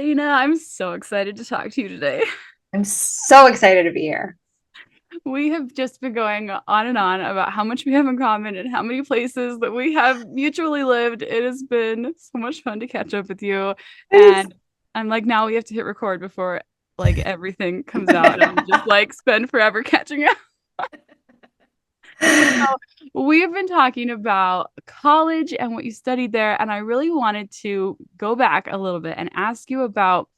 I'm so excited to talk to you today. I'm so excited to be here. We have just been going on and on about how much we have in common and how many places that we have mutually lived. It has been so much fun to catch up with you. Yes. And I'm like, now we have to hit record before like everything comes out and just like spend forever catching up. So we've been talking about college and what you studied there, and I really wanted to go back a little bit and ask you about,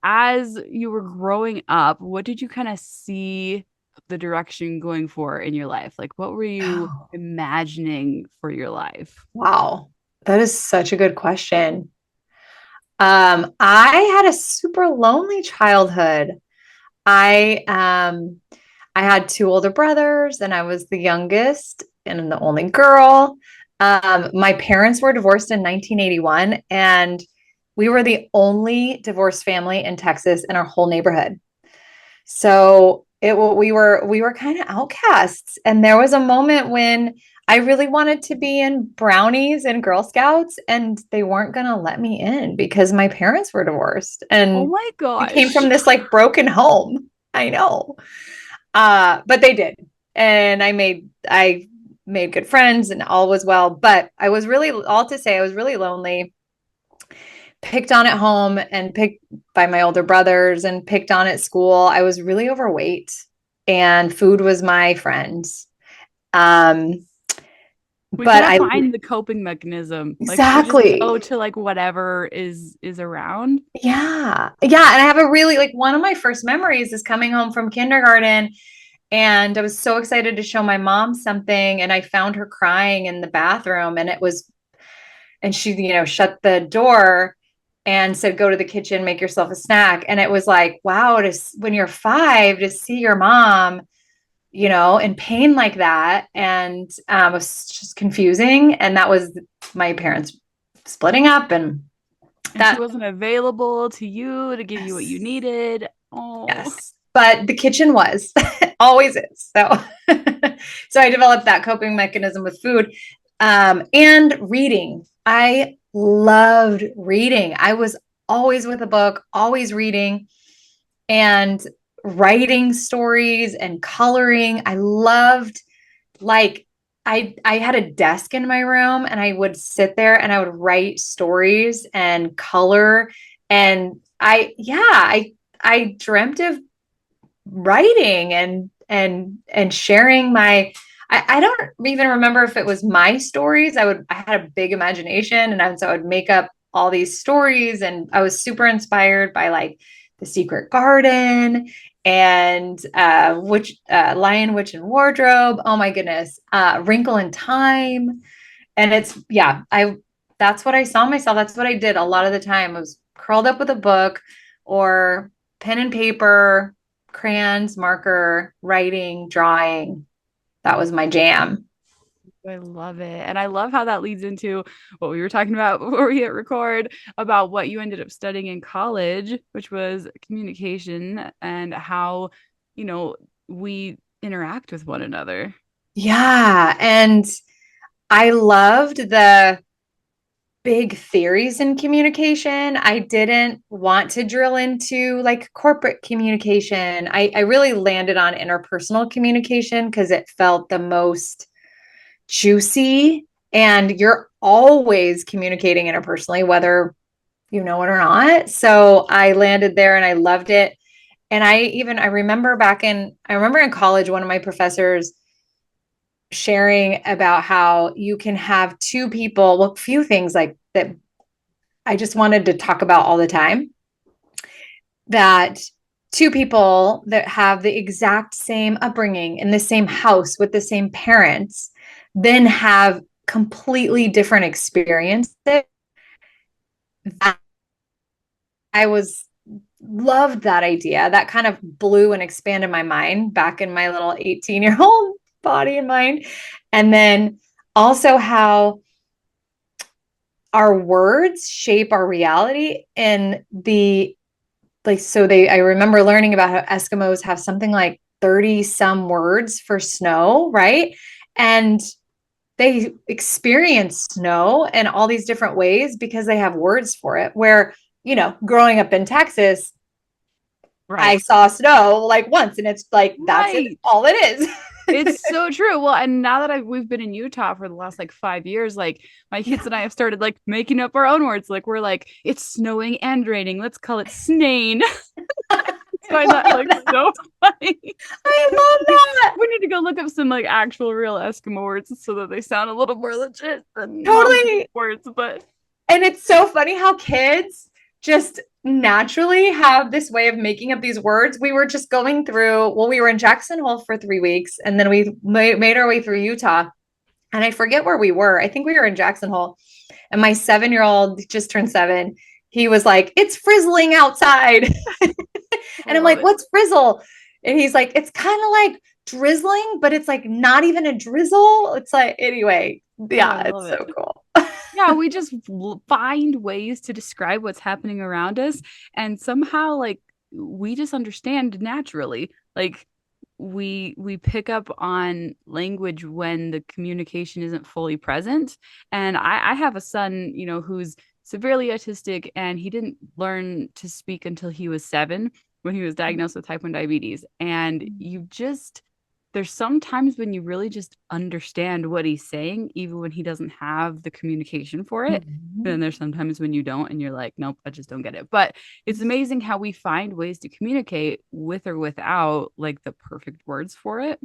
as you were growing up, what did you kind of see the direction going for in your life? Like, what were you Oh, imagining for your life? wow. That is such a good question. I had a super lonely childhood. I I had two older brothers and I was the youngest and the only girl. My parents were divorced in 1981 and we were the only divorced family in Texas in our whole neighborhood. So we were kind of outcasts. And there was a moment when I really wanted to be in brownies and Girl Scouts, and they weren't gonna let me in because my parents were divorced. Oh And my I came from gosh. this like broken home. I know. But they did. And I made good friends and all was well. But I was really all to say I was really lonely, picked on at home and picked by my older brothers and picked on at school. I was really overweight and food was my friend. Um, We but gotta I find the coping mechanism, like to just exactly. go to like whatever is around. Yeah. Yeah. And I have a really like one of my first memories is coming home from kindergarten and I was so excited to show my mom something and I found her crying in the bathroom and she, shut the door and said, go to the kitchen, make yourself a snack. And it was like, wow, when you're 5 to see your mom, in pain like that. And it was just confusing. And that was my parents splitting up and And she that, wasn't available to you to give you what you yes, needed. Oh. yes. But the kitchen was always is. So, so I developed that coping mechanism with food and reading. I loved reading. I was always with a book, always reading and writing stories and coloring. I loved like I had a desk in my room and I would sit there and I would write stories and color and I dreamt of writing and sharing my I don't even remember if it was my stories. I had a big imagination so I would make up all these stories and I was super inspired by like The Secret Garden and Lion, Witch, and Wardrobe. Oh my goodness. Wrinkle in Time. And I that's what I saw myself. That's what I did a lot of the time. I was curled up with a book or pen and paper, crayons, marker, writing, drawing. That was my jam. I love it. And I love how that leads into what we were talking about before we hit record about what you ended up studying in college, which was communication and how, you know, we interact with one another. Yeah. And I loved the big theories in communication. I didn't want to drill into like corporate communication. I really landed on interpersonal communication because it felt the most juicy. And you're always communicating interpersonally, whether you know it or not. So I landed there and I loved it. And I remember I remember in college, one of my professors sharing about how you can have two people, well, a few things like that I just wanted to talk about all the time that two people that have the exact same upbringing in the same house with the same parents then have completely different experiences. That I was loved that idea. That kind of blew and expanded my mind back in my little 18-year-old body and mind. And then also how our words shape our reality and the like so they I remember learning about how Eskimos have something like 30 some words for snow, right? And they experience snow in all these different ways because they have words for it. Where growing up in Texas, I Right. saw snow like once and it's like, that's it, Right. all it is. It's so true. Well, and now that we've been in Utah for the last like 5 years, like my Yeah. kids and I have started like making up our own words. Like we're like, it's snowing and raining. Let's call it snain. I Find that love like that. so funny. I love that. We need to go look up some like actual real Eskimo words so that they sound a little more legit than mom's Totally. words. But And it's so funny how kids just naturally have this way of making up these words. We were just going through, well, we were in Jackson Hole for 3 weeks, and then we made our way through Utah. And I forget where we were. I think we were in Jackson Hole. And my 7-year-old just turned 7. He was like, "It's frizzling outside." I And I'm love like, it. "What's frizzle?" And he's like, "It's kind of like drizzling, but it's like not even a drizzle." It's like, anyway, Oh, I yeah, love it's so it. cool. Yeah, we just find ways to describe what's happening around us, and somehow like we just understand naturally. Like we pick up on language when the communication isn't fully present. And I have a son, who's severely autistic, and he didn't learn to speak until he was 7 when he was diagnosed with type 1 diabetes. And there's sometimes when you really just understand what he's saying, even when he doesn't have the communication for it. Then Mhm. there's sometimes when you don't, and you're like, nope, I just don't get it. But it's amazing how we find ways to communicate with or without like the perfect words for it.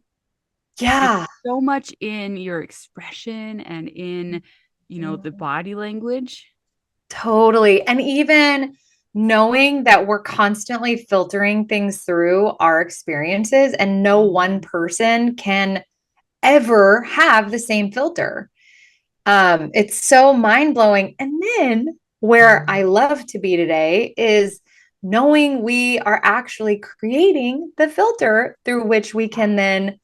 It's Yeah, so much in your expression and in, the body language. totally. And even knowing that we're constantly filtering things through our experiences, and no one person can ever have the same filter. It's so mind blowing. And then where I love to be today is knowing we are actually creating the filter through which we can then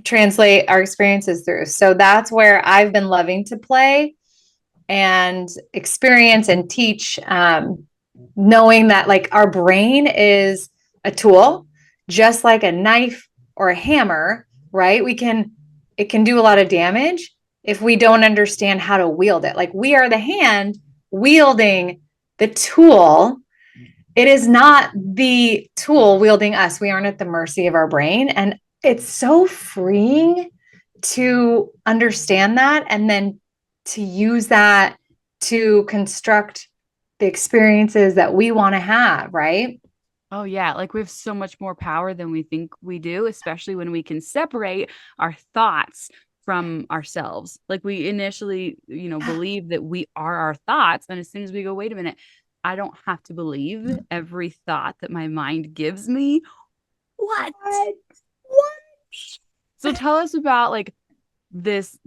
translate our experiences through. So that's where I've been loving to play and experience and teach, knowing that like our brain is a tool, just like a knife or a hammer, right? It can do a lot of damage if we don't understand how to wield it. Like we are the hand wielding the tool. It is not the tool wielding us. We aren't at the mercy of our brain. And it's so freeing to understand that and then to use that to construct the experiences that we want to have, right? Oh yeah, like we have so much more power than we think we do, especially when we can separate our thoughts from ourselves. Like we initially, believe that we are our thoughts, and as soon as we go, wait a minute, I don't have to believe every thought that my mind gives me. What? What? What? So tell us about like this,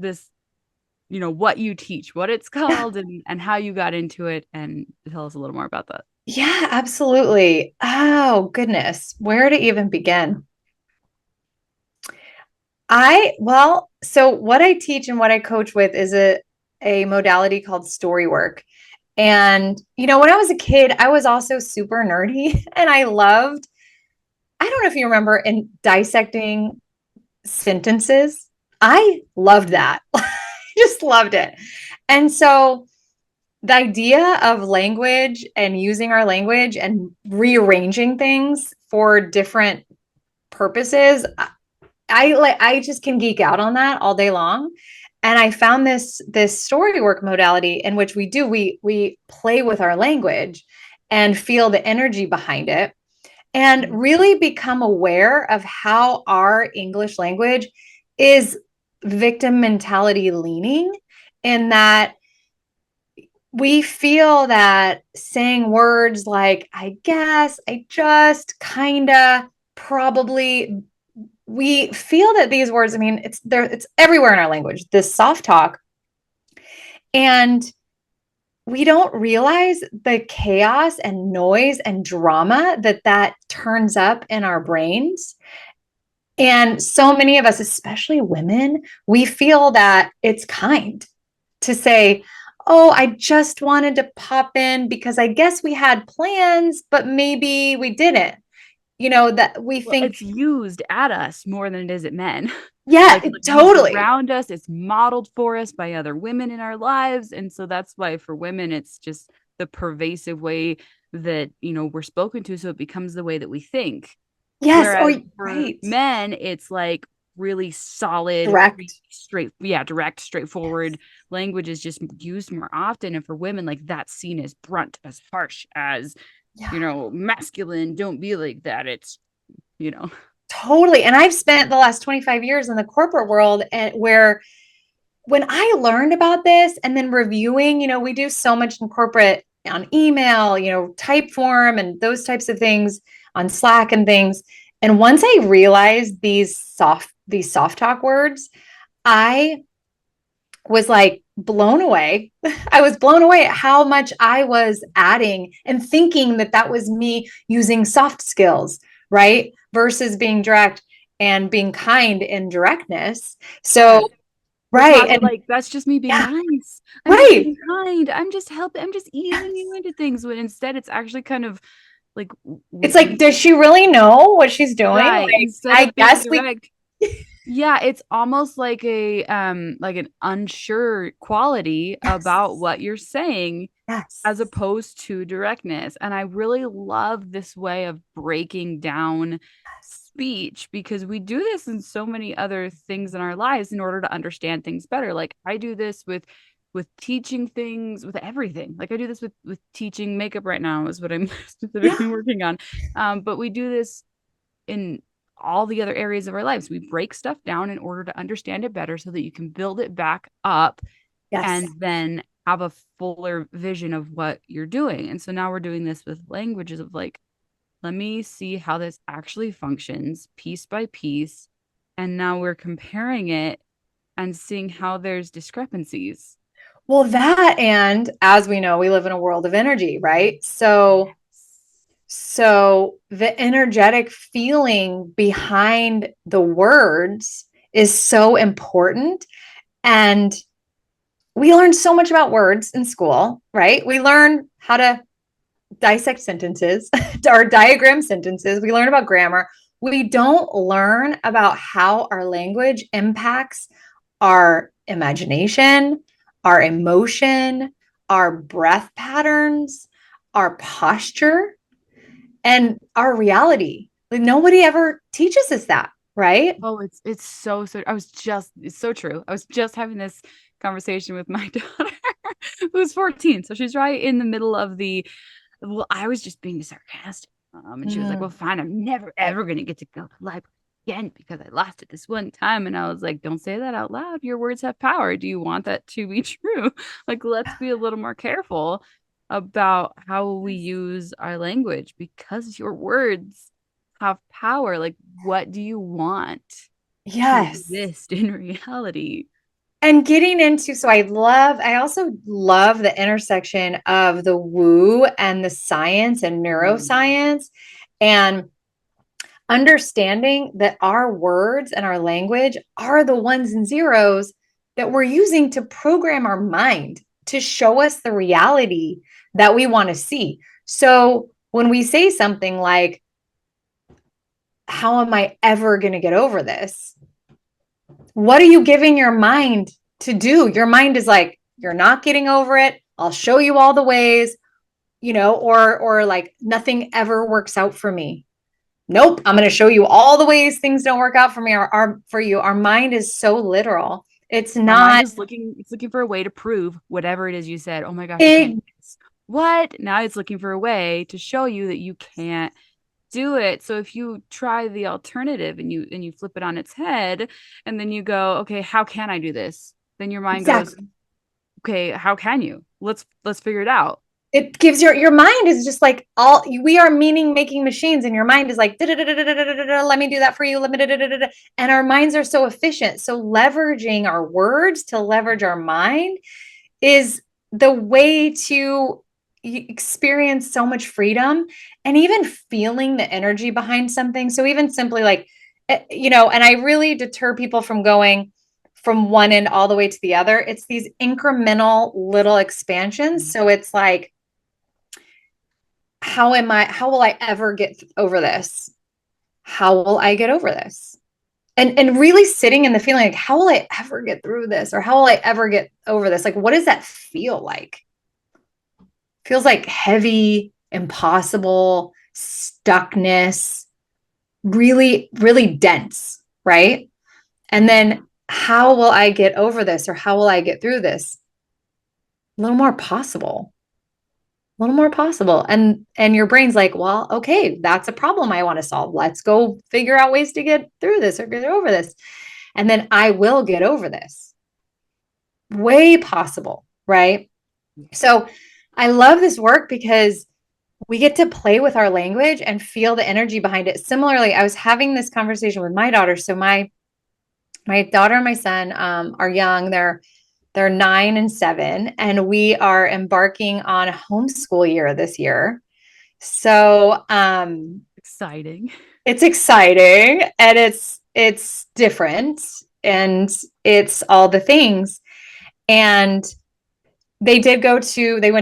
what you teach, what it's Yeah. called, and how you got into it, and tell us a little more about that. Yeah, absolutely. Oh, goodness. Where to even begin? So what I teach and what I coach with is a modality called storywork. And, when I was a kid, I was also super nerdy and I don't know if you remember in dissecting sentences. I loved that. I just loved it. And so the idea of language and using our language and rearranging things for different purposes, I just can geek out on that all day long. And I found this story work modality in which we play with our language and feel the energy behind it and Mm. really become aware of how our English language is victim mentality leaning, in that we feel that saying words like I guess, I just, kinda, probably, we feel that these words, I mean, it's everywhere in our language, this soft talk, and we don't realize the chaos and noise and drama that turns up in our brains. And so many of us, especially women, we feel that it's kind to say, "Oh, I just wanted to pop in because I guess we had plans, but maybe we didn't." That we Well, think, it's used at us more than it is at men. yeah, Like used totally. around us, it's modeled for us by other women in our lives. And so that's why for women, it's just the pervasive way that, we're spoken to, so it becomes the way that we think. Yes. Or Whereas for right. men, it's like really solid, Direct. straight, yeah, direct, straightforward Yes. language is just used more often. And for women, like that's seen as brunt, as harsh, as, Yeah. masculine. Don't be like that. It's, you know, Totally. And I've spent the last 25 years in the corporate world, and where when I learned about this and then reviewing, we do so much in corporate on email, type form and those types of things on Slack and things. And once I realized these soft talk words, I was like blown away. I was blown away at how much I was adding and thinking that that was me using soft skills, right? Versus being direct and being kind in directness. yeah. So, It's right. not And like that's just me being yeah, nice. I'm just right. being kind. I'm just helping. I'm just easing you Yes. into things when instead it's actually kind of like It's like, does she really know what she's doing? right. Like, Instead I of being guess we, direct, yeah, it's almost like an unsure quality about yes, what you're saying yes, as opposed to directness. And I really love this way of breaking down speech because we do this in so many other things in our lives in order to understand things better. Like I do this with teaching things, with everything. Like I do this with teaching makeup right now is what I'm specifically yeah, working on. But we do this in all the other areas of our lives. We break stuff down in order to understand it better so that you can build it back up yes. and then have a fuller vision of what you're doing. And so now we're doing this with languages of like, let me see how this actually functions piece by piece. And now we're comparing it and seeing how there's discrepancies. Well, that, and as we know, we live in a world of energy, right? So the energetic feeling behind the words is so important. And we learn so much about words in school, right? We learn how to dissect sentences or diagram sentences. We learn about grammar. We don't learn about how our language impacts our imagination, our emotion, our breath patterns, our posture, and our reality. Like nobody ever teaches us that, right? Oh, it's so it's so true. I was just having this conversation with my daughter who's 14. So she's right in the middle of the well, I was just being sarcastic. And she was like, well, Mm, fine, I'm never ever gonna get to go to the library again because I lost it this one time. And I was like, don't say that out loud. Your words have power. Do you want that to be true? Like, let's be a little more careful about how we use our language because your words have power. Like, what do you want to yes. exist in reality? And getting into, so I also love the intersection of the woo and the science and Mm. neuroscience, and understanding that our words and our language are the ones and zeros that we're using to program our mind to show us the reality that we want to see. So when we say something like, how am I ever going to get over this? What are you giving your mind to do? Your mind is like, you're not getting over it. I'll show you all the ways, or like nothing ever works out for me. Nope, I'm going to show you all the ways things don't work out for me or for you. Our mind is so literal. It's Our mind not is looking for a way to prove whatever it is you said. Oh my gosh, you can't big. do this. What? Now it's looking for a way to show you that you can't do it. So if you try the alternative and you flip it on its head and then you go, okay, how can I do this? Then your mind goes, Exactly. okay, how can you? Let's figure it out. It gives your mind is just like all we are meaning making machines, and your mind is like let me do that for you, let me and our minds are so efficient. So leveraging our words to leverage our mind is the way to experience so much freedom, and even feeling the energy behind something. So even simply like, and I really deter people from going from one end all the way to the other. It's these incremental little expansions. So it's like, how will I ever get over this? How will I get over this? And really sitting in the feeling like, how will I ever get through this? Or how will I ever get over this? Like, what does that feel like? feels like heavy, impossible, stuckness, really, really dense, right? And then how will I get over this or how will I get through this? A little more possible. A little more possible. And your brain's like, well, okay, that's a problem I want to solve. Let's go figure out ways to get through this or get over this. And then I will get over this. Way possible, right? So I love this work because we get to play with our language and feel the energy behind it. Similarly, I was having this conversation with my daughter. So my daughter and my son are young. They're 9 and 7, and we are embarking on a homeschool year this year. So Exciting. it's exciting and it's different and it's all the things. And they went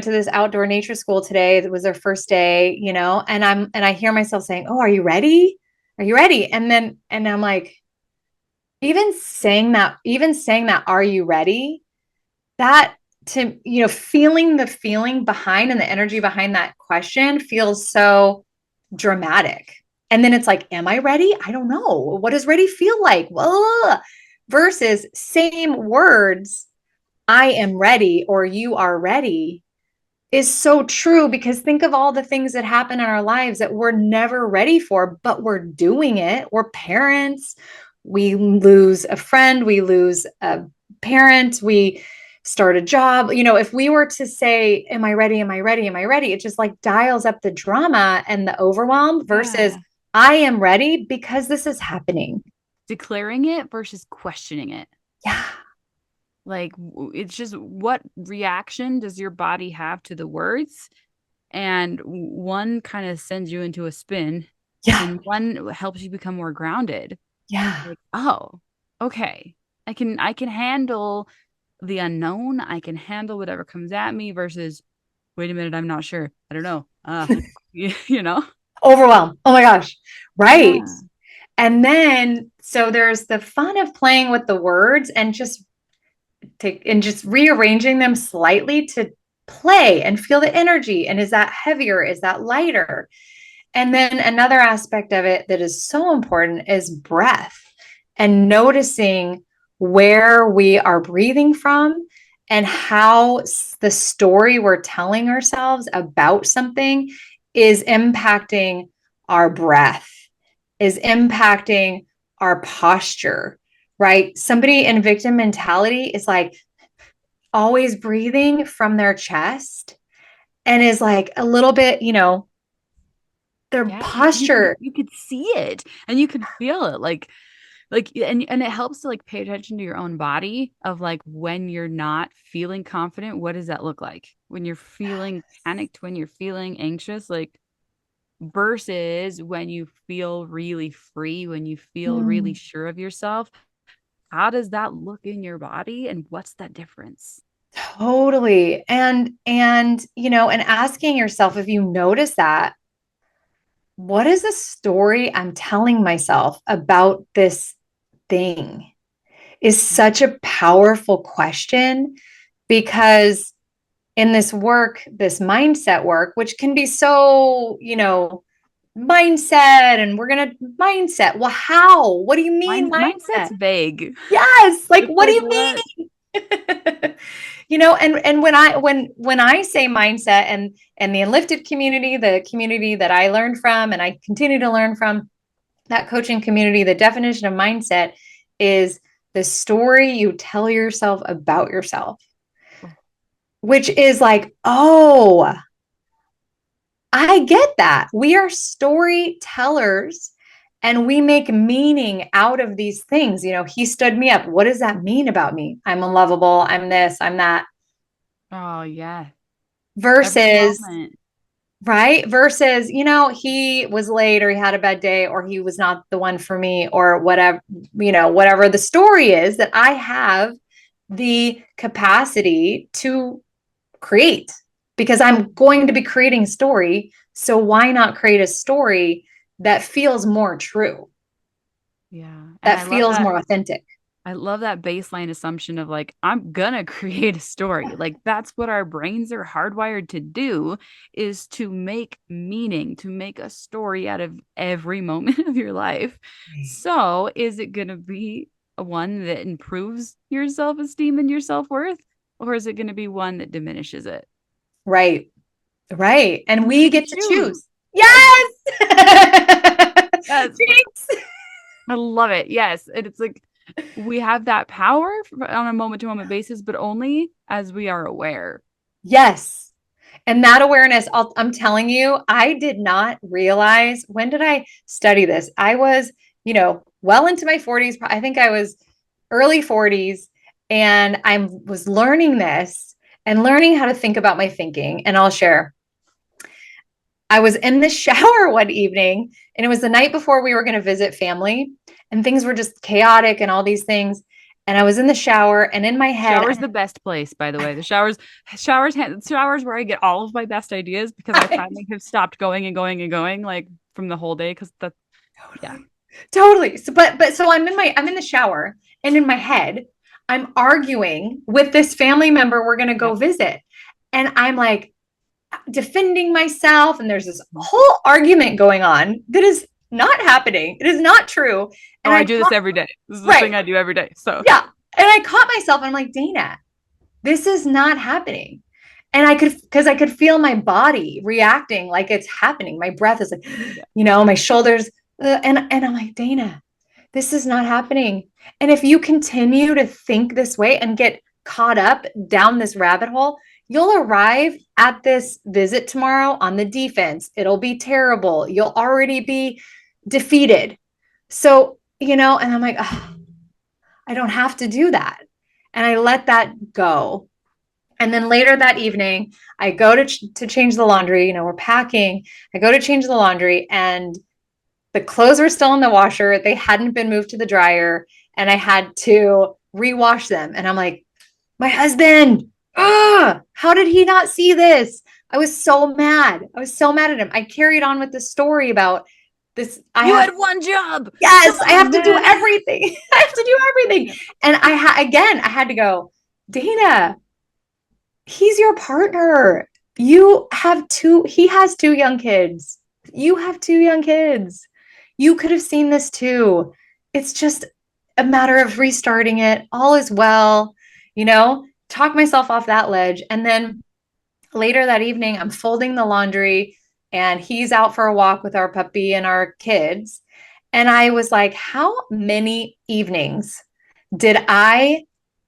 to this outdoor nature school today. It was their first day, and I hear myself saying, "Oh, are you ready? Are you ready?" And I'm like, even saying that, are you ready? That to, feeling the feeling behind and the energy behind that question feels so dramatic. And then it's like, am I ready? I don't know. What does ready feel like? Well, versus same words, I am ready or you are ready is so true because think of all the things that happen in our lives that we're never ready for, but we're doing it. We're parents. We lose a friend, we lose a parent, we start a job. If we were to say, am I ready? Am I ready? Am I ready? It just like dials up the drama and the overwhelm versus Yeah. I am ready because this is happening. Declaring it versus questioning it. Yeah. Like it's just what reaction does your body have to the words? And one kind of sends you into a spin Yeah. and one helps you become more grounded. Yeah. Like, oh, okay. I can handle the unknown. I can handle whatever comes at me versus wait a minute, I'm not sure. I don't know. You know? Overwhelm. Oh my gosh. Right. Yeah. And then, so there's the fun of playing with the words and just rearranging them slightly to play and feel the energy. And is that heavier? Is that lighter? And then another aspect of it that is so important is breath and noticing where we are breathing from and how the story we're telling ourselves about something is impacting our breath, is impacting our posture, right? Somebody in victim mentality is like always breathing from their chest and is like a little bit, their Yeah, posture. you could see it and you could feel it and it helps to like pay attention to your own body of like when you're not feeling confident, what does that look like? When you're feeling panicked, when you're feeling anxious, like versus when you feel really free, when you feel really Mm, sure of yourself. How does that look in your body and what's that difference? totally. And asking yourself if you notice that, what is the story I'm telling myself about this thing is such a powerful question because in this work, this mindset work, which can be so, mindset and we're going to mindset. Well, how? What do you mean Mindset's mindset? vague. Yes. Like, It's what do like you what? mean? And when I say mindset and the Enlifted community, the community that I learned from and I continue to learn from, that coaching community, the definition of mindset is the story you tell yourself about yourself, which is like, oh, I get that. We are storytellers and we make meaning out of these things. He stood me up. What does that mean about me? I'm unlovable. I'm this, I'm that. Oh yeah. Every Versus, moment. right? Versus, he was late or he had a bad day or he was not the one for me or whatever, whatever the story is that I have the capacity to create because I'm going to be creating a story. So why not create a story that feels more true, Yeah. And that I love feels that. more authentic? I love that baseline assumption of like, I'm gonna create a story. Like that's what our brains are hardwired to do, is to make meaning, to make a story out of every moment of your life. So is it gonna be one that improves your self-esteem and your self-worth? Or is it gonna be one that diminishes it? Right. Right. And And we we get to get to choose. choose. Yes. Yes. Yes. Jinx. I love it. Yes. And it's like we have that power on a moment to moment basis, but only as we are aware. Yes. And that awareness, I'm telling you, I did not realize, when did I study this? I was, well into my 40s. I think I was early 40s, and I was learning this and learning how to think about my thinking. And I'll share. I was in the shower one evening, and it was the night before we were going to visit family, and things were just chaotic and all these things. And I was in the shower, and in my head, Shower's the best place, by the way. The showers where I get all of my best ideas because I I, finally have stopped going and going and going like from the whole day. Because that's yeah. totally, totally. So I'm in the shower, and in my head, I'm arguing with this family member we're going to go Yep. visit, and I'm like defending myself, and there's this whole argument going on that is not happening. It is not true. Oh, And I I do this caught, every day. This is the thing right, I do every day. So yeah, and I caught myself, and I'm like, Dana, this is not happening. And because I could feel my body reacting like it's happening. My breath is like, yeah. my shoulders, and I'm like, Dana, this is not happening. And if you continue to think this way and get caught up down this rabbit hole, you'll arrive at this visit tomorrow on the defense. It'll be terrible. You'll already be defeated. So, and I'm like, oh, I don't have to do that. And I let that go. And then later that evening, I go to change the laundry. We're packing. I go to change the laundry, and the clothes were still in the washer. They hadn't been moved to the dryer, and I had to rewash them. And I'm like, my husband, how did he not see this? I was so mad. I was so mad at him. I carried on with the story about this. You had one job. Come Yes, I have on, to do man. everything. I have to do everything. Yeah. And again, I had to go, Dana, he's your partner. He has two young kids. You have two young kids. You could have seen this too. It's just a matter of restarting it. All is well, talk myself off that ledge. And then later that evening, I'm folding the laundry, and he's out for a walk with our puppy and our kids. And I was like, how many evenings did I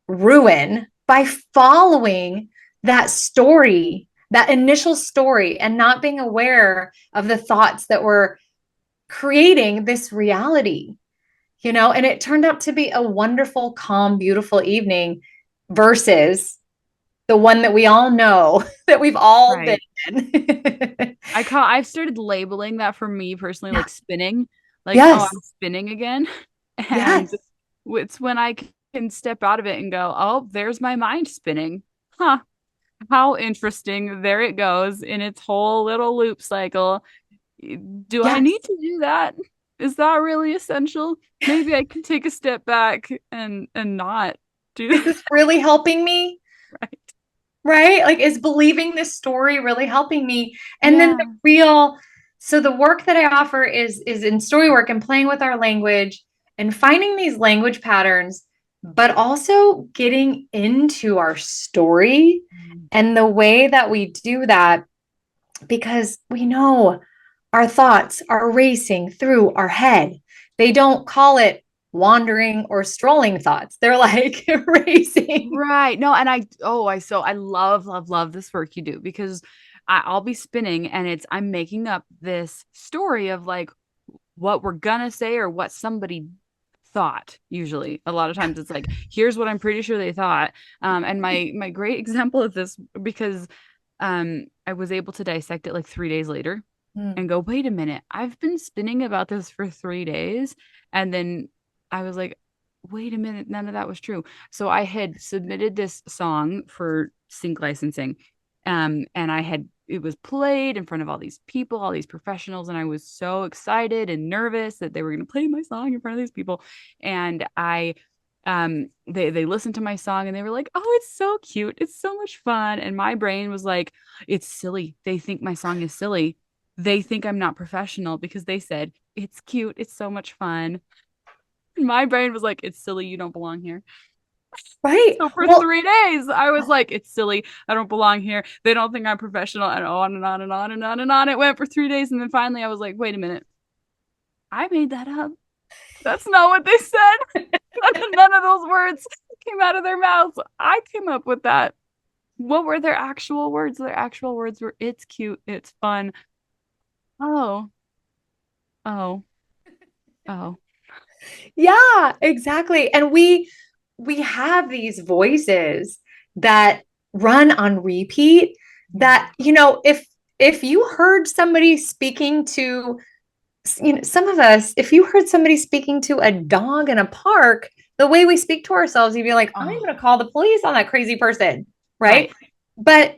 ruin by following that story, that initial story, and not being aware of the thoughts that were creating this reality, And it turned out to be a wonderful, calm, beautiful evening versus the one that we all know that we've all been Right. in. I've started labeling that for me personally, Yeah. like spinning, like, oh, Yes. I'm spinning again. And Yes. it's when I can step out of it and go, oh, there's my mind spinning. Huh. How interesting. There it goes in its whole little loop cycle. Do I Yes. need to do that? Is that really essential? Maybe I can take a step back and not do Is that. this really helping me? Right. Right? Like, is believing this story really helping me? And then Yeah. so the work that I offer is in story work and playing with our language and finding these language patterns, but also getting into our story, and the way that we do that, because we know our thoughts are racing through our head. They don't call it wandering or strolling thoughts. They're like racing. Right. No, and I love, love, love this work you do because I'll be spinning and I'm making up this story of like what we're gonna say or what somebody thought. Usually, a lot of times it's like, here's what I'm pretty sure they thought. And my great example of this because I was able to dissect it like 3 days later Hmm. and go, wait a minute, I've been spinning about this for 3 days. And then I was like, wait a minute, none of that was true. So I had submitted this song for sync licensing. And it was played in front of all these people, all these professionals, and I was so excited and nervous that they were going to play my song in front of these people. And I They listened to my song and they were like, "Oh, it's so cute. It's so much fun." And my brain was like, "It's silly. They think my song is silly. They think I'm not professional because they said it's cute. It's so much fun." And my brain was like, "It's silly. You don't belong here." Right. So for Well, 3 days, I was like, "It's silly. I don't belong here. They don't think I'm professional." And on and on and on and on and on. It went for 3 days, and then finally, I was like, "Wait a minute. I made that up. That's not what they said. None of those words came out of their mouths. I came up with that. What were their actual words? Their actual words were, it's cute, it's fun. Oh, oh, oh. yeah, exactly. And we have these voices that run on repeat that, if you heard somebody speaking to, some of us, if you heard somebody speaking to a dog in a park, the way we speak to ourselves, you'd be like, I'm Oh, going to call the police on that crazy person, right? right. But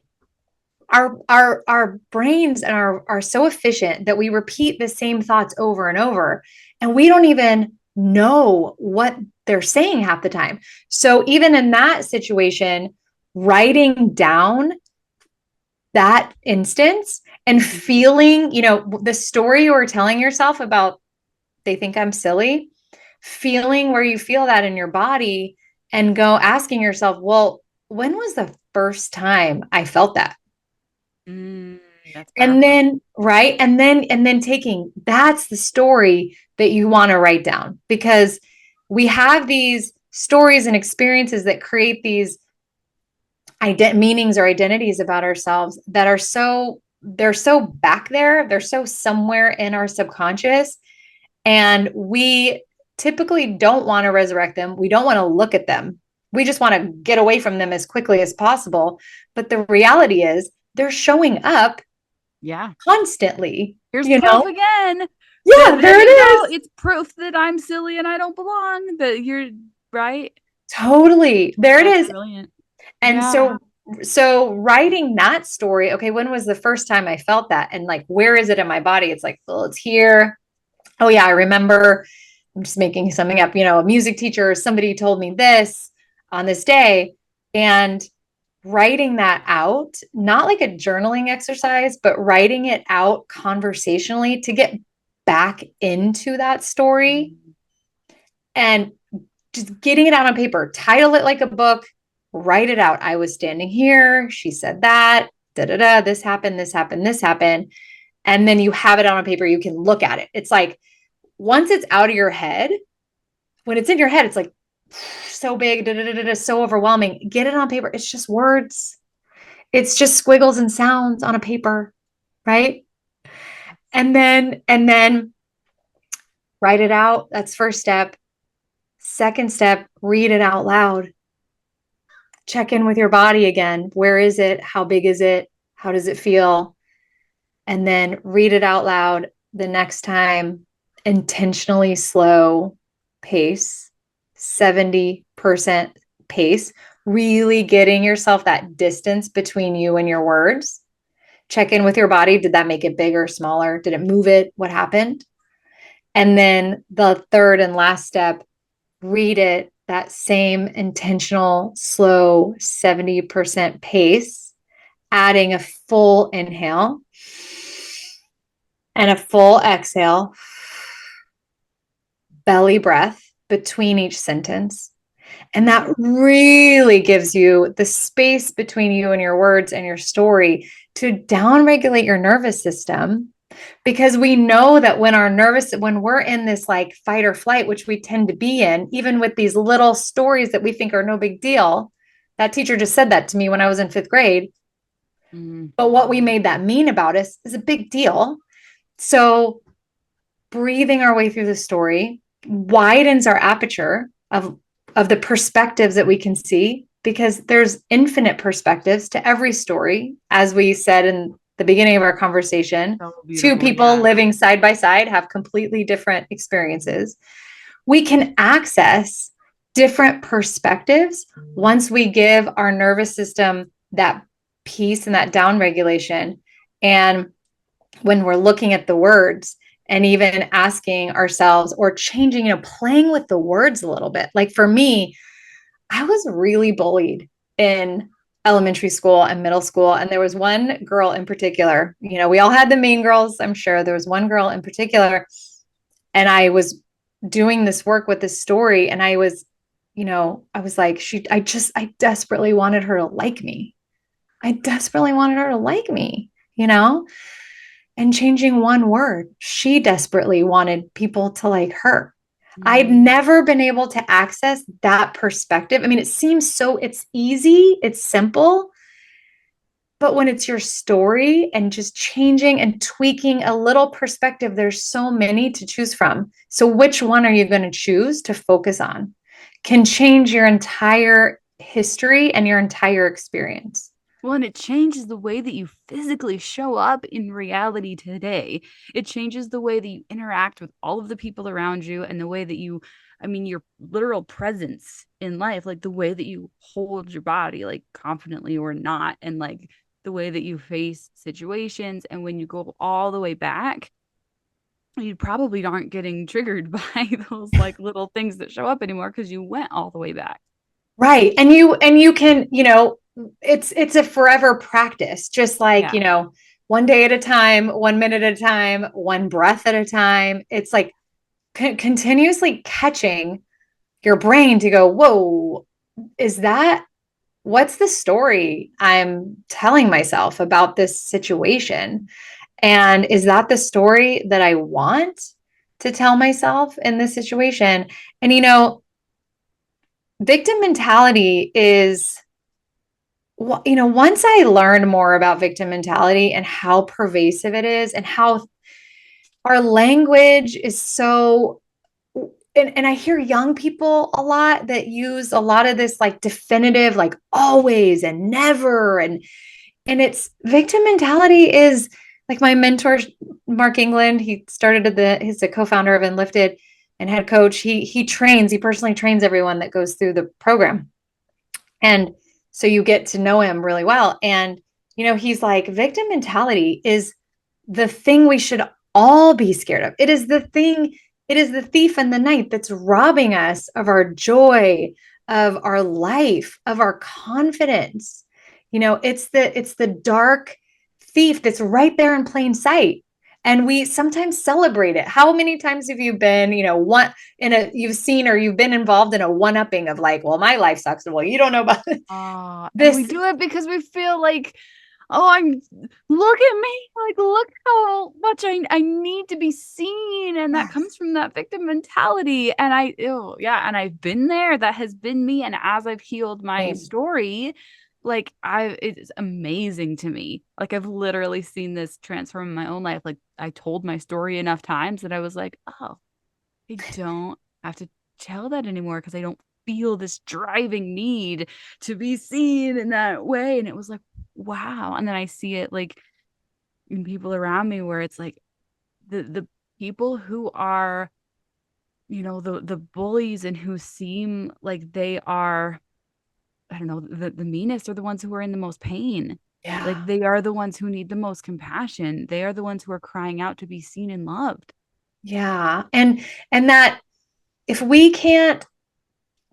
our brains are so efficient that we repeat the same thoughts over and over, and we don't even know what they're saying half the time. So even in that situation, writing down that instance and feeling, the story you were telling yourself about, they think I'm silly, feeling where you feel that in your body, and go asking yourself, well, when was the first time I felt that? That's And powerful. then, right, and then taking, that's the story that you want to write down, because we have these stories and experiences that create these meanings or identities about ourselves that are they're so back there, they're so somewhere in our subconscious, and we typically don't want to resurrect them. We don't want to look at them. We just want to get away from them as quickly as possible. But the reality is they're showing up Yeah. constantly, Here's you proof know? again. Yeah, There there it you go. is. It's proof that I'm silly and I don't belong. That you're right. Totally. There it That's is. brilliant. And Yeah. so writing that story, okay, when was the first time I felt that? And like, where is it in my body? It's like, well, it's here. Oh yeah, I remember, I'm just making something up, a music teacher, somebody told me this on this day. And writing that out, not like a journaling exercise, but writing it out conversationally to get back into that story, and just getting it out on paper, title it like a book, write it out. I was standing here, she said that, da da da, this happened, this happened, this happened. And then you have it on paper, you can look at it. It's like, once it's out of your head, when it's in your head, it's like so big, da, da, da, da, so overwhelming. Get it on paper. It's just words. It's just squiggles and sounds on a paper, right? And then write it out. That's first step. Second step, read it out loud. Check in with your body again. Where is it? How big is it? How does it feel? And then read it out loud the next time. Intentionally slow pace, 70% pace, really getting yourself that distance between you and your words. Check in with your body. Did that make it bigger, smaller? Did it move it? What happened? And then the third and last step, read it that same intentional, slow 70% pace, adding a full inhale and a full exhale, belly breath between each sentence. And that really gives you the space between you and your words and your story to downregulate your nervous system. Because we know that when we're in this like fight or flight, which we tend to be in, even with these little stories that we think are no big deal, that teacher just said that to me when I was in fifth grade. Mm. But what we made that mean about us is a big deal. So breathing our way through the story widens our aperture of the perspectives that we can see, because there's infinite perspectives to every story. As we said in the beginning of our conversation, So two beautiful. people Yeah. living side by side have completely different experiences. We can access different perspectives once we give our nervous system that peace and that down regulation. And when we're looking at the words and even asking ourselves or changing, playing with the words a little bit. Like for me, I was really bullied in elementary school and middle school. And there was one girl in particular, we all had the mean girls, I'm sure. There was one girl in particular, and I was doing this work with this story, and I was like, I desperately wanted her to like me. I desperately wanted her to like me, and changing one word, she desperately wanted people to like her. I'd Mm. never been able to access that perspective. I mean, it's easy, it's simple, but when it's your story and just changing and tweaking a little perspective, there's so many to choose from. So, which one are you going to choose to focus on? Can change your entire history and your entire experience. Well, and it changes the way that you physically show up in reality today. It changes the way that you interact with all of the people around you and the way that I mean, your literal presence in life, like the way that you hold your body, like confidently or not, and like the way that you face situations. And when you go all the way back, you probably aren't getting triggered by those like little things that show up anymore because you went all the way back. Right. And you can, it's a forever practice, just like, Yeah. one day at a time, 1 minute at a time, one breath at a time. It's like continuously catching your brain to go, whoa, is that what's the story I'm telling myself about this situation? And is that the story that I want to tell myself in this situation? And victim mentality is, once I learned more about victim mentality and how pervasive it is and how our language is so, and I hear young people a lot that use a lot of this like definitive, like always and never. And it's victim mentality is like my mentor, Mark England, he's a co-founder of Enlifted and head coach. He personally trains everyone that goes through the program. And so you get to know him really well. And, he's like, victim mentality is the thing we should all be scared of. It is the thief in the night that's robbing us of our joy, of our life, of our confidence. It's the dark thief that's right there in plain sight. And we sometimes celebrate it. How many times have you been, you've seen or you've been involved in a one-upping of like, well, my life sucks. Well, you don't know about And we this. do it because we feel like, oh, look at me. Like, look how much I need to be seen. And that Yes. comes from that victim mentality. And yeah. And I've been there. That has been me. And as I've healed my Same. story, like, it's amazing to me. Like, I've literally seen this transform in my own life. Like, I told my story enough times that I was like, oh, I don't have to tell that anymore because I don't feel this driving need to be seen in that way. And it was like, wow. And then I see it like in people around me where it's like the people who are, the bullies and who seem like they are, I don't know, the meanest are the ones who are in the most pain. Like Yeah. they are the ones who need the most compassion. They are the ones who are crying out to be seen and loved. Yeah. And that if we can't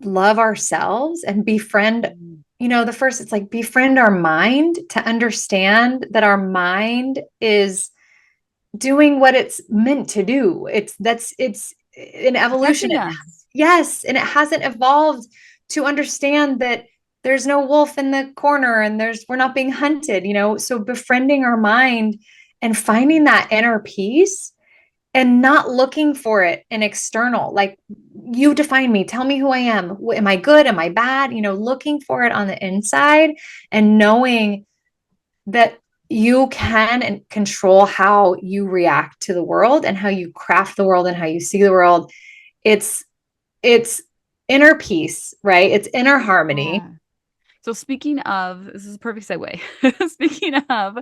love ourselves and befriend, Mm. the first, it's like befriend our mind to understand that our mind is doing what it's meant to do. It's an evolution. Protecting us. Yes, and it hasn't evolved to understand that there's no wolf in the corner and we're not being hunted, so befriending our mind and finding that inner peace and not looking for it in external, like, you define me, tell me who I am I good, am I bad, looking for it on the inside and knowing that you can and control how you react to the world and how you craft the world and how you see the world. It's it's inner peace, right? It's inner harmony. Yeah. So speaking of, this is a perfect segue. Speaking of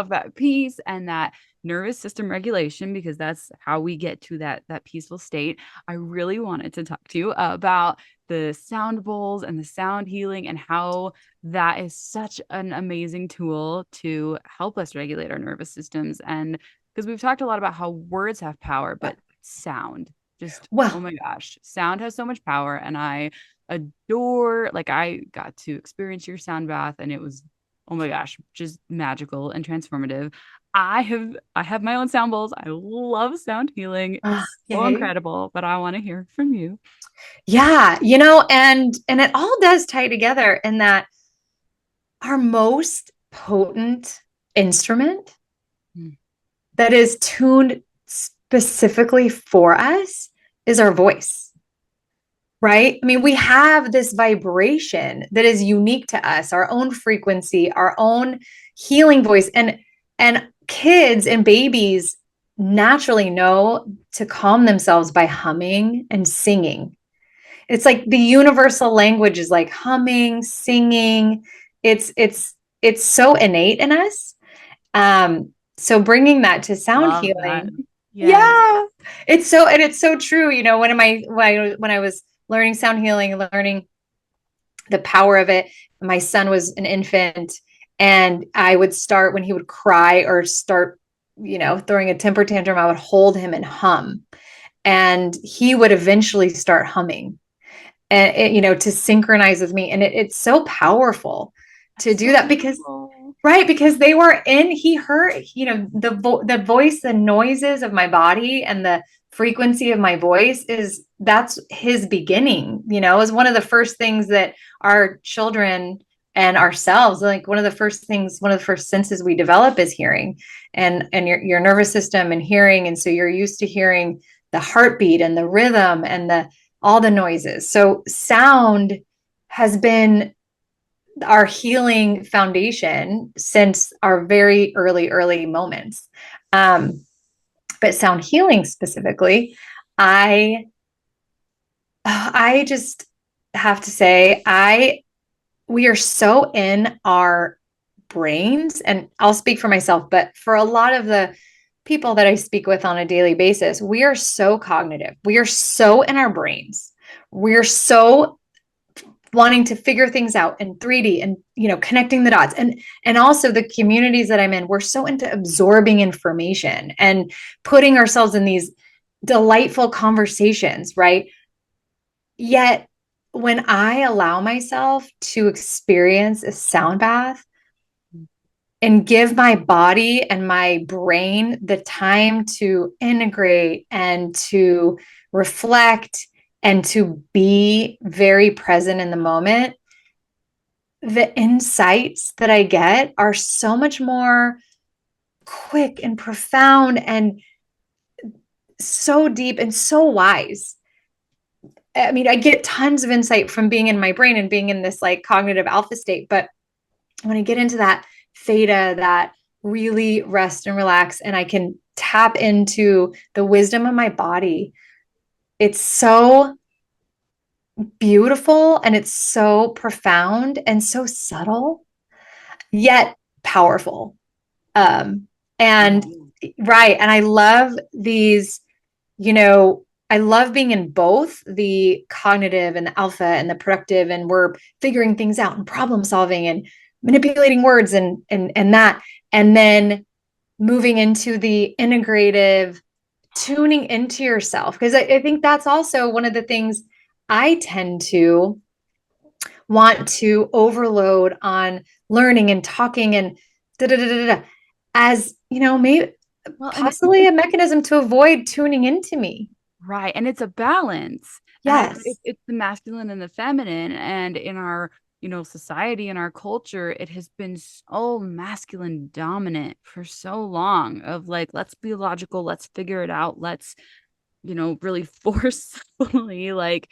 that peace and that nervous system regulation, because that's how we get to that peaceful state. I really wanted to talk to you about the sound bowls and the sound healing and how that is such an amazing tool to help us regulate our nervous systems and because we've talked a lot about how words have power, but sound just, oh Well, my gosh, sound has so much power. And I adore, like, I got to experience your sound bath and it was, oh my gosh, just magical and transformative. I have my own sound bowls. I love sound healing. It's so yay. incredible, but I want to hear from you. Yeah, and it all does tie together in that our most potent instrument Mm. that is tuned specifically for us is our voice, right? I mean, we have this vibration that is unique to us, our own frequency, our own healing voice. And kids and babies naturally know to calm themselves by humming and singing. It's like the universal language is like humming, singing. It's so innate in us. So bringing that to sound Love that. healing, Yes. yeah, it's so true. When I was learning sound healing and learning the power of it, my son was an infant, and I would start when he would cry or start, throwing a temper tantrum. I would hold him and hum, and he would eventually start humming and to synchronize with me, and it's so powerful to That's do so that because beautiful. right, because he heard, the voice, the noises of my body and the frequency of my voice that's his beginning, is one of the first things that our children and ourselves, like one of the first senses we develop is hearing, and your nervous system and hearing. And so you're used to hearing the heartbeat and the rhythm and the all the noises. So sound has been our healing foundation since our very early moments. But sound healing specifically, I just have to say, we are so in our brains, and I'll speak for myself, but for a lot of the people that I speak with on a daily basis, we are so cognitive. We are so in our brains. We're so wanting to figure things out in 3D and connecting the dots, and also the communities that I'm in, we're so into absorbing information and putting ourselves in these delightful conversations, right? Yet when I allow myself to experience a sound bath and give my body and my brain the time to integrate and to reflect and to be very present in the moment, the insights that I get are so much more quick and profound and so deep and so wise. I mean, I get tons of insight from being in my brain and being in this like cognitive alpha state. But when I get into that theta, that really rest and relax, and I can tap into the wisdom of my body, it's so beautiful and it's so profound and so subtle, yet powerful. Um, and Wow. right. And I love these, you know, I love being in both the cognitive and the alpha and the productive, and we're figuring things out and problem solving and manipulating words and that. And then moving into the integrative, tuning into yourself. Because I think that's also one of the things I tend to want to overload on learning and talking and da da da da da, as maybe Well, and possibly a mechanism to avoid tuning into me. right. And it's a balance. And Yes. it's the masculine and the feminine. And in our, society and our culture, it has been so masculine dominant for so long of like, let's be logical, let's figure it out, let's, really forcefully like,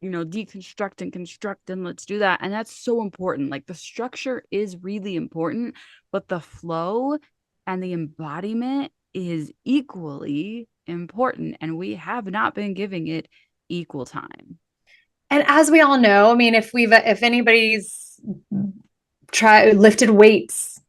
deconstruct and construct and let's do that. And that's so important. Like the structure is really important, but the flow and the embodiment is equally important. And we have not been giving it equal time. And as we all know, I mean, if anybody's lifted weights,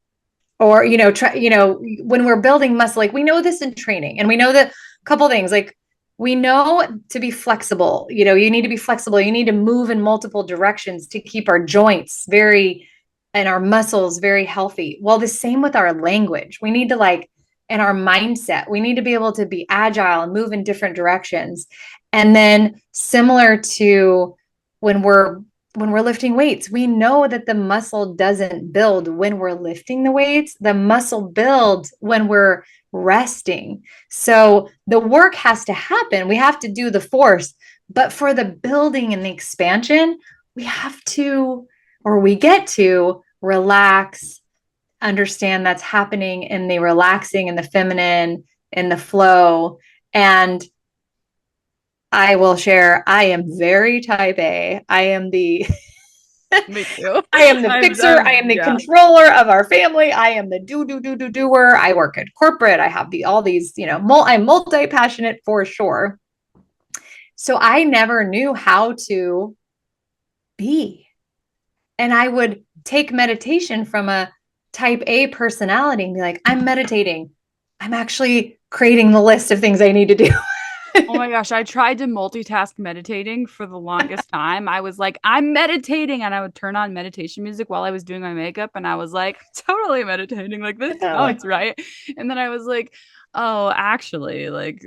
or when we're building muscle, like we know this in training, and we know that a couple things, like we know to be flexible, you need to be flexible, you need to move in multiple directions to keep our joints very and our muscles very healthy. Well, the same with our language. We need to like and our mindset. We need to be able to be agile and move in different directions. And then similar to when we're lifting weights, we know that the muscle doesn't build when we're lifting the weights. The muscle builds when we're resting. So the work has to happen. We have to do the force, but for the building and the expansion, we have to, or we get to relax, understand that's happening in the relaxing and the feminine in the flow. And I will share, I am very type A. I am the Me too. I am the fixer. I am the Yeah. controller of our family. I am the doer. I work at corporate. I have all these, I'm multi passionate for sure. So I never knew how to be. And I would take meditation from a type A personality and be like, I'm meditating. I'm actually creating the list of things I need to do. Oh my gosh, I tried to multitask meditating for the longest time. I was like, I'm meditating, and I would turn on meditation music while I was doing my makeup, and I was like, totally meditating, like this sounds right. And then I was like, oh, actually, like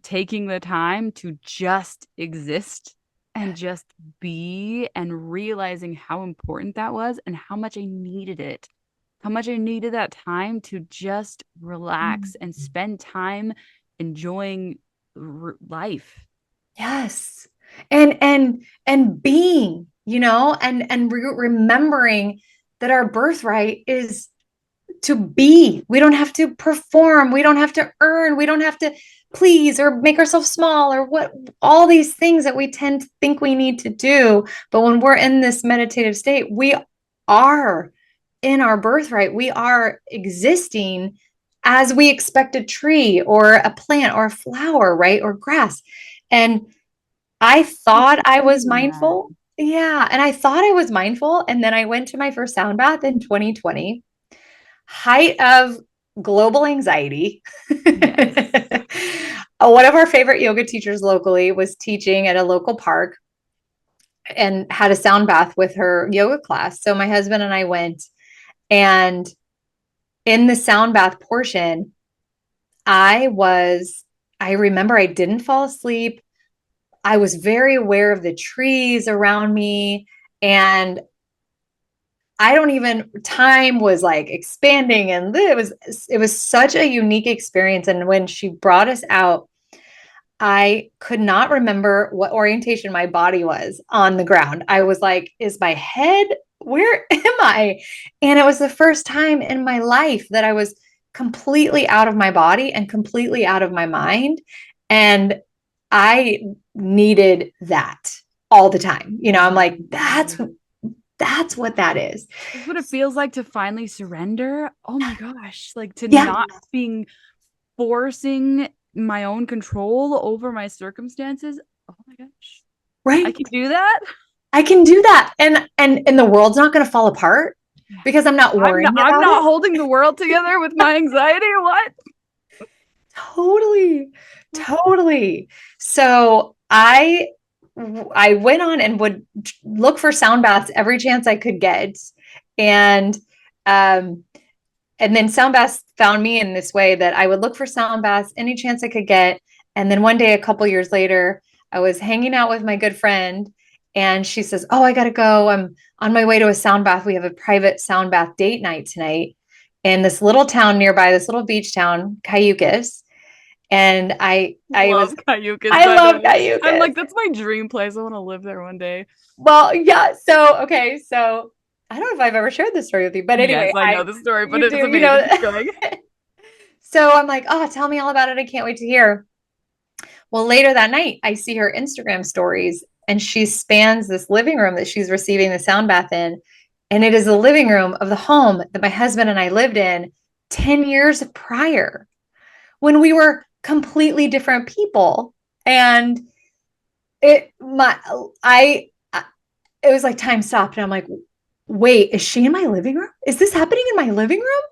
taking the time to just exist and just be and realizing how important that was and how much I needed it. How much I needed that time to just relax and spend time enjoying life. Yes. And being, remembering that our birthright is to be. We don't have to perform, we don't have to earn, we don't have to please or make ourselves small or what all these things that we tend to think we need to do. But when we're in this meditative state, we are in our birthright. We are existing as we expect a tree or a plant or a flower, right? Or grass. And I thought I was That. mindful. Yeah. And I thought I was mindful. And then I went to my first sound bath in 2020, height of global anxiety. Yes. One of our favorite yoga teachers locally was teaching at a local park and had a sound bath with her yoga class. So my husband and I went, and in the sound bath portion, I was, I remember I didn't fall asleep. I was very aware of the trees around me. And I don't even, time was like expanding, and it was such a unique experience. And when she brought us out, I could not remember what orientation my body was on the ground. I was like, is my head, where am I? And it was the first time in my life that I was completely out of my body and completely out of my mind. And I needed that all the time. I'm like, that's what that is. That's what it feels like to finally surrender. Oh my gosh. Like to Yeah, not being forcing my own control over my circumstances. Oh my gosh. I right. can do that. I can do that. And the world's not going to fall apart because I'm not worrying I'm about not it. holding the world together with my anxiety. What? Totally. Totally. So I went on and would look for sound baths every chance I could get. And um and then sound baths found me in this way that I would look for sound baths any chance I could get. And then one day, a couple years later, I was hanging out with my good friend, and she says, "Oh, I gotta go. I'm on my way to a sound bath. We have a private sound bath date night tonight in this little town nearby, this little beach town, Cayucas." And Love Cayucas, I by the love way. I'm Cayucas. like, that's my dream place. I want to live there one day. Well, yeah. So, okay. So I don't know if I've ever shared this story with you, but Yes, anyway, I know the story, but you it's do, amazing. Keep going. So I'm like, oh, tell me all about it. I can't wait to hear. Well, later that night, I see her Instagram stories, and she spans this living room that she's receiving the sound bath in. And it is the living room of the home that my husband and I lived in 10 years prior when we were completely different people. And it, my, it was like time stopped. And I'm like, wait, is she in my living room? Is this happening in my living room?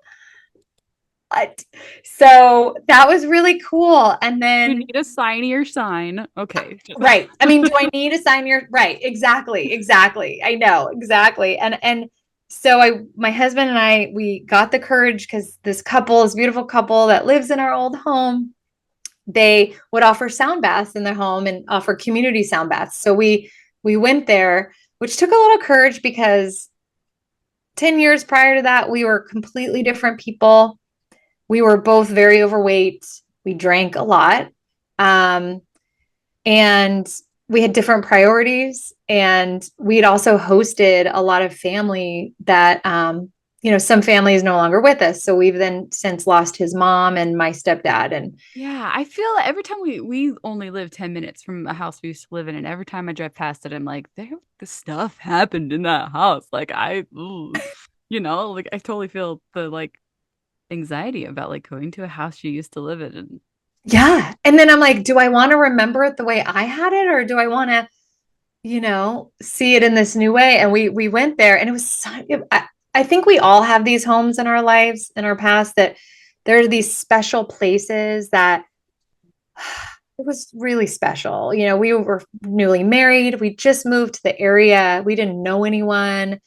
What? So that was really cool. And You then need a signier sign. Okay. right. I mean, do I need to sign your right? Exactly. Exactly. I know. Exactly. And So my husband and I, we got the courage because this beautiful couple that lives in our old home, they would offer sound baths in their home and offer community sound baths. So we went there, which took a lot of courage because 10 years prior to that, we were completely different people. We were both very overweight. We drank a lot. Um, and we had different priorities. And we had also hosted a lot of family that, some family is no longer with us. So we've then since lost his mom and my stepdad. And Yeah, I feel every time we only live 10 minutes from a house we used to live in, and every time I drive past it, I'm like, there the stuff happened in that house. Like ooh, like I totally feel the like anxiety about like going to a house you used to live in. And yeah. And then I'm like, do I want to remember it the way I had it, or do I want to, see it in this new way? And we went there, and it was I think we all have these homes in our lives in our past that there are these special places that it was really special. We were newly married. We just moved to the area. We didn't know anyone.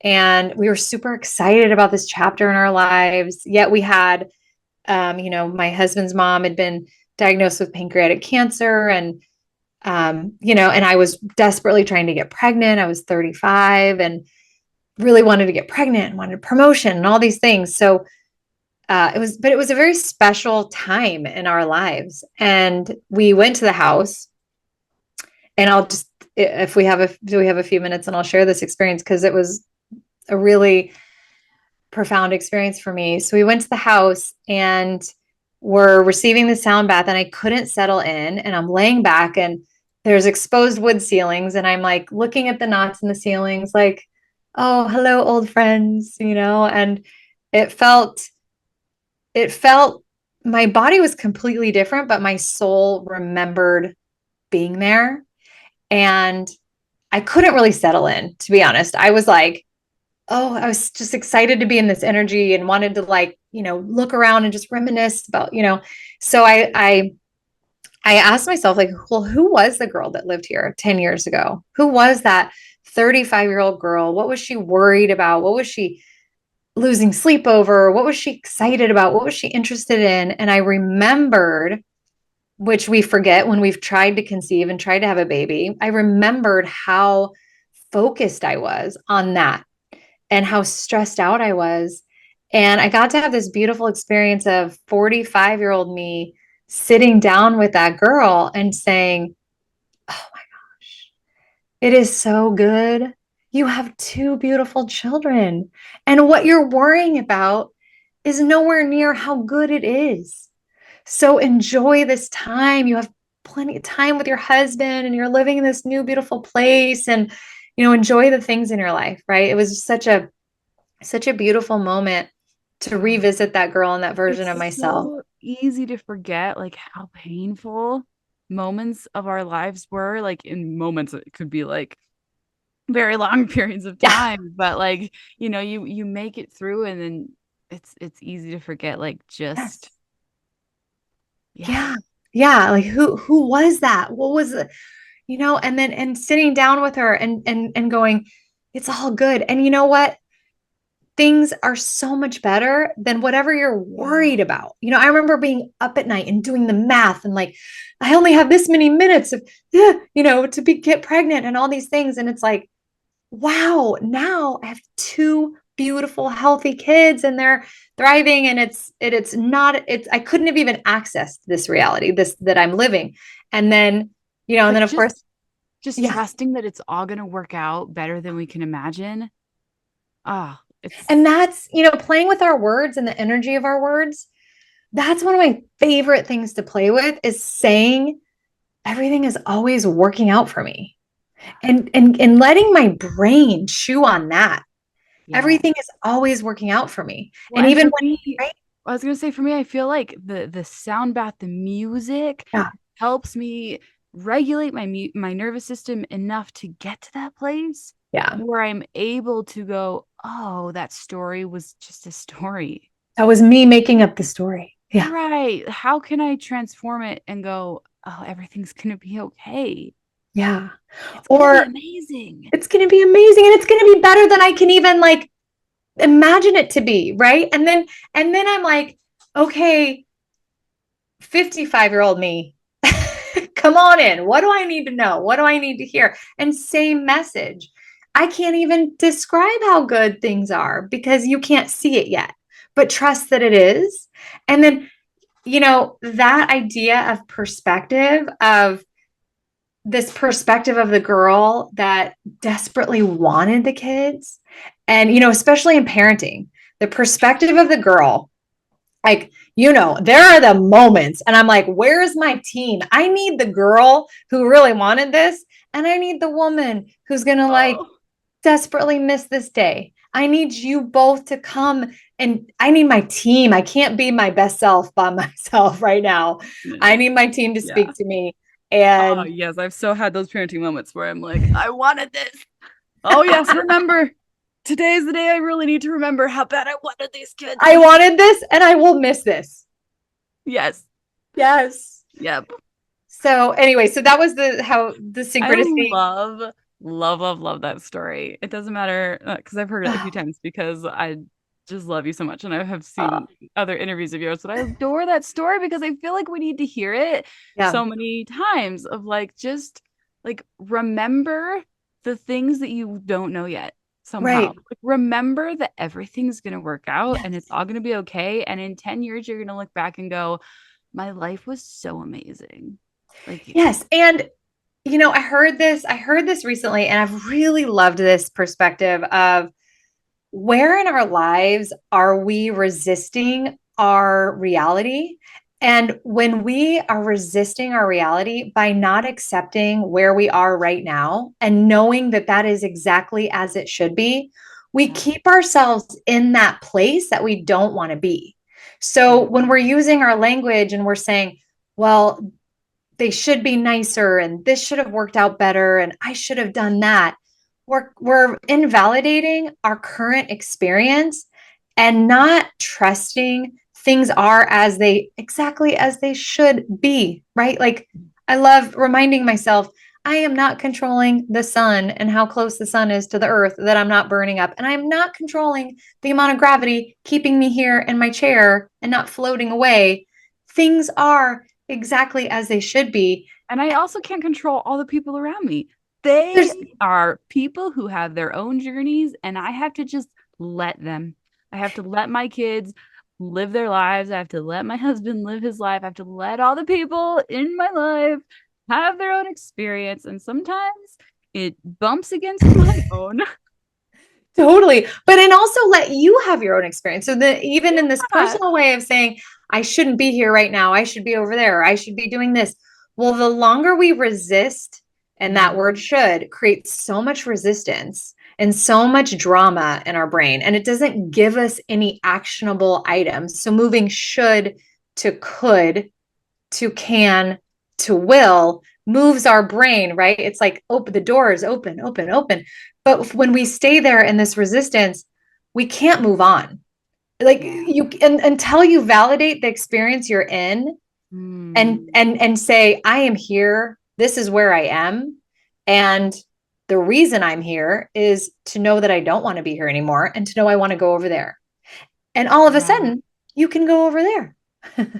And we were super excited about this chapter in our lives. Yet we had, my husband's mom had been diagnosed with pancreatic cancer. And I was desperately trying to get pregnant. I was 35 and really wanted to get pregnant and wanted promotion and all these things. So it was a very special time in our lives. And we went to the house, and I'll just, if we have do we have a few minutes, and I'll share this experience because it was a really profound experience for me. So we went to the house and we're receiving the sound bath, and I couldn't settle in, and I'm laying back, and there's exposed wood ceilings, and I'm like looking at the knots in the ceilings, like, oh, hello, old friends, and it felt it felt my body was completely different, but my soul remembered being there. And I couldn't really settle in, to be honest. I was like, oh, I was just excited to be in this energy and wanted to, like, look around and just reminisce about, so I asked myself, like, well, who was the girl that lived here 10 years ago? Who was that 35-year-old girl? What was she worried about? What was she losing sleep over? What was she excited about? What was she interested in? And I remembered, which we forget when we've tried to conceive and tried to have a baby, I remembered how focused I was on that and how stressed out I was. And I got to have this beautiful experience of 45-year-old me sitting down with that girl and saying, oh my gosh, it is so good. You have two beautiful children. And what you're worrying about is nowhere near how good it is. So enjoy this time. You have plenty of time with your husband, and you're living in this new beautiful place, and enjoy the things in your life, right? It was such a beautiful moment to yeah, revisit that girl and that version of it's myself. so easy to forget like how painful moments of our lives were. Like in moments it could be like very long periods of Yeah. time, but like, you make it through, and then it's easy to forget like just Yes. yeah. Yeah. Yeah. Like who was that? What was it? And then sitting down with her and going, it's all good. And you know what? Things are so much better than whatever you're Yeah. worried about. I remember being up at night and doing the math and like, I only have this many minutes of, get pregnant and all these things. And it's like, wow, now I have two beautiful, healthy kids, and they're thriving. And I couldn't have even accessed this reality, this that I'm living. And then, and But then of course, just yeah. trusting that it's all going to work out better than we can imagine. Ah, And it's that's, playing with our words and the energy of our words. That's one of my favorite things to play with, is saying everything is always working out for me, and letting my brain chew on that. yeah. Everything is always working out for me. Well, And and even for when, me, right? I was gonna say for me, I feel like the sound bath, the music Yeah. helps me regulate my nervous system enough to get to that place Yeah. where I'm able to go, oh, that story was just a story. That was me making up the story. Yeah. Right. How can I transform it and go, oh, everything's gonna be okay. Yeah. It's gonna be Or amazing. it's going to be amazing, and it's going to be better than I can even, like, imagine it to be, right? And then I'm like, okay, 55-year-old me, come on in. What do I need to know? What do I need to hear? And same message. I can't even describe how good things are because you can't see it yet, but trust that it is. And then, that idea of perspective, of this perspective of the girl that desperately wanted the kids. And, especially in parenting, the perspective of the girl, like, there are the moments, and I'm like, where's my team? I need the girl who really wanted this, and I need the woman who's going to like Oh, desperately miss this day. I need you both to come, and I need my team. I can't be my best self by myself right now. I no. need my team to Yeah. speak to me. Oh, And yes. I've so had those parenting moments where I'm like, I wanted this. Oh, yes. Remember, today's the day I really need to remember how bad I wanted these kids. I wanted this, and I will miss this. Yes. Yes. Yep. So anyway, so that was the I synchronicity. love, love, love, love that story. It doesn't matter because I've heard it a few Oh, times because I just love you so much. And I have oh, seen other interviews of yours, but I adore that story because I feel like we need to hear it yeah, so many times of like, just like remember the things that you don't know yet somehow. right. Like, remember that everything's going to work out and it's Yes. all going to be okay. And in 10 years, you're going to look back and go, my life was so amazing. Like, Yes. And I heard this recently, and I've really loved this perspective of where in our lives are we resisting our reality? And when we are resisting our reality by not accepting where we are right now and knowing that that is exactly as it should be, we yeah. keep ourselves in that place that we don't want to be. So Mm. when we're using our language and we're saying, well, they should be nicer and this should have worked out better and I should have done that. We're invalidating our current experience and not trusting things are as they exactly as they should be, right? Like I love reminding myself I am not controlling the sun and how close the sun is to the earth that I'm not burning up. And I'm not controlling the amount of gravity keeping me here in my chair and not floating away. Things are exactly as they should be. And I also can't control all the people around me. There's They are people who have their own journeys, and I have to just let them. I have to let my kids live their lives. I have to let my husband live his life. I have to let all the people in my life have their own experience. And sometimes it bumps against my own. totally, but and also let you have your own experience. So that even in this Yeah. personal way of saying, I shouldn't be here right now, I should be over there, I should be doing this. Well, the longer we resist, and that Mhm. word should creates so much resistance and so much drama in our brain, and it doesn't give us any actionable items. So moving should to could to can to will moves our brain, right? It's like open the door is open, open, open. But when we stay there in this resistance, we can't move on. Like Yeah. until you validate the experience you're in Mm. and say, I am here, this is where I am. And the reason I'm here is to know that I don't want to be here anymore and to know I want to go over there. And all of a Yeah. sudden, you can go over there.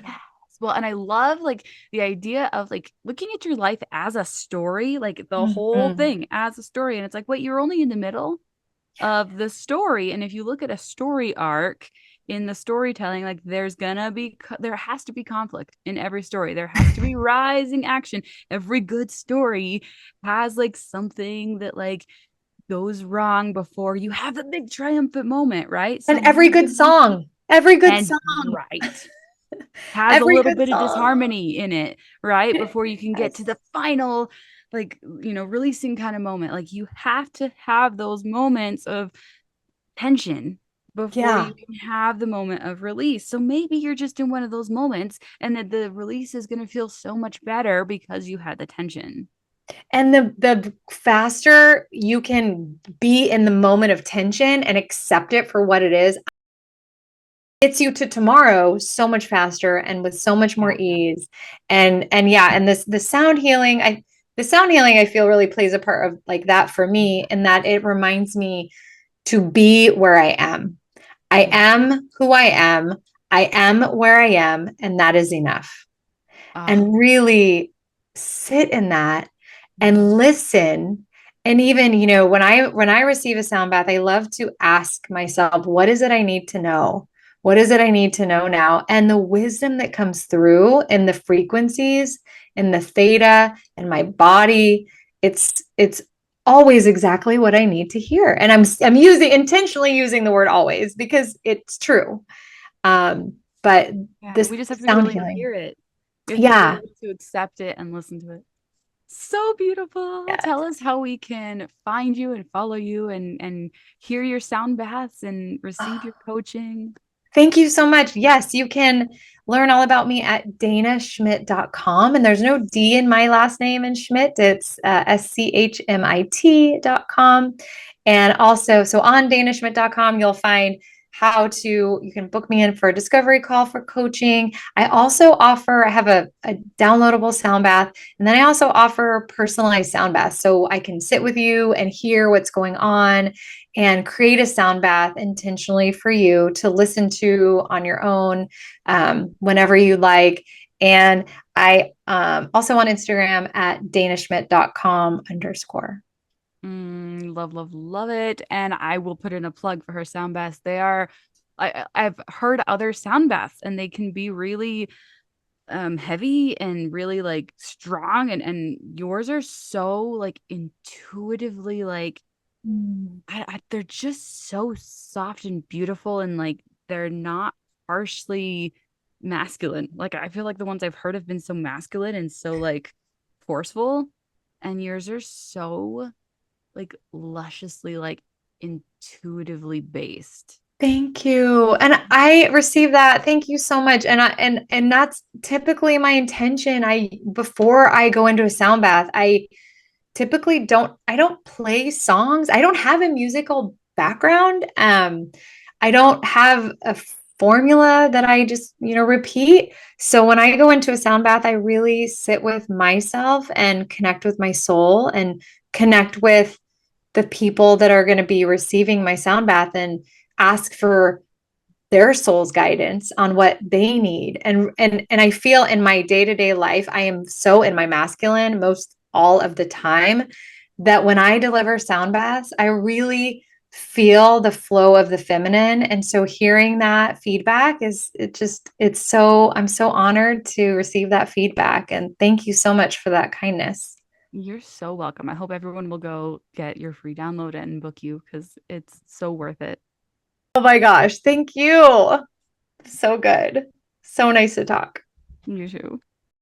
Yes. Well, and I love like the idea of like looking at your life as a story, like the whole Mhm. thing as a story. And it's like, wait, you're only in the middle of the story. And if you look at a story arc in the storytelling, like there has to be conflict in every story. There has to be rising action. Every good story has like something that like goes wrong before you have the big triumphant moment, right? And So moving every good and song, right has a every little good bit of song. disharmony in it, right? Before you can get to Yes. the final, like, releasing kind of moment. Like, you have to have those moments of tension before Yeah. you can have the moment of release. So maybe you're just in one of those moments and that the release is going to feel so much better because you had the tension. And the faster you can be in the moment of tension and accept it for what it is, gets you to tomorrow so much faster and with so much more Yeah. ease. And yeah, and the sound healing I feel really plays a part of like that for me, in that it reminds me to be where I am. I am who I am. I am where I am, and that is enough. Ah, And really sit in that mm, and listen. And even, when I receive a sound bath, I love to ask myself, what is it I need to know? What is it I need to know now? And the wisdom that comes through in the frequencies, in the theta, in my body, it's always exactly what I need to hear. And I'm using intentionally using the word always because it's true. But yeah, this we just have to be sound willing to healing. hear it. We have to be Yeah. able to accept it and listen to it. So beautiful. Yeah. Tell us how we can find you and follow you and hear your sound baths and receive your coaching. Thank you so much. Yes, you can learn all about me at danaschmidt.com. And there's no D in my last name in Schmidt. It's schmit.com. And also, so on danaschmidt.com, you'll find you can book me in for a discovery call for coaching. I have a downloadable sound bath. And then I also offer personalized sound baths. So I can sit with you and hear what's going on and create a sound bath intentionally for you to listen to on your own whenever you like. And I also on Instagram at danashmit.com_. Love, love, love it. And I will put in a plug for her sound baths. They are, I've heard other sound baths and they can be really heavy and really like strong and yours are so like intuitively like they're just so soft and beautiful and like they're not harshly masculine. Like I feel like the ones I've heard have been so masculine and so like forceful, and yours are so like lusciously like intuitively based. Thank you. And I received that. Thank you so much. And that's typically my intention. Before I go into a sound bath, I typically don't play songs. I don't have a musical background. I don't have a formula that I just, repeat. So when I go into a sound bath, I really sit with myself and connect with my soul and connect with the people that are going to be receiving my sound bath and ask for their soul's guidance on what they need. And I feel in my day-to-day life I am so in my masculine most all of the time that when I deliver sound baths I really feel the flow of the feminine. And so hearing that feedback it's so, I'm so honored to receive that feedback, and thank you so much for that kindness. You're so welcome. I hope everyone will go get your free download and book you because it's so worth it. Oh my gosh, thank you. So good. So nice to talk. You too.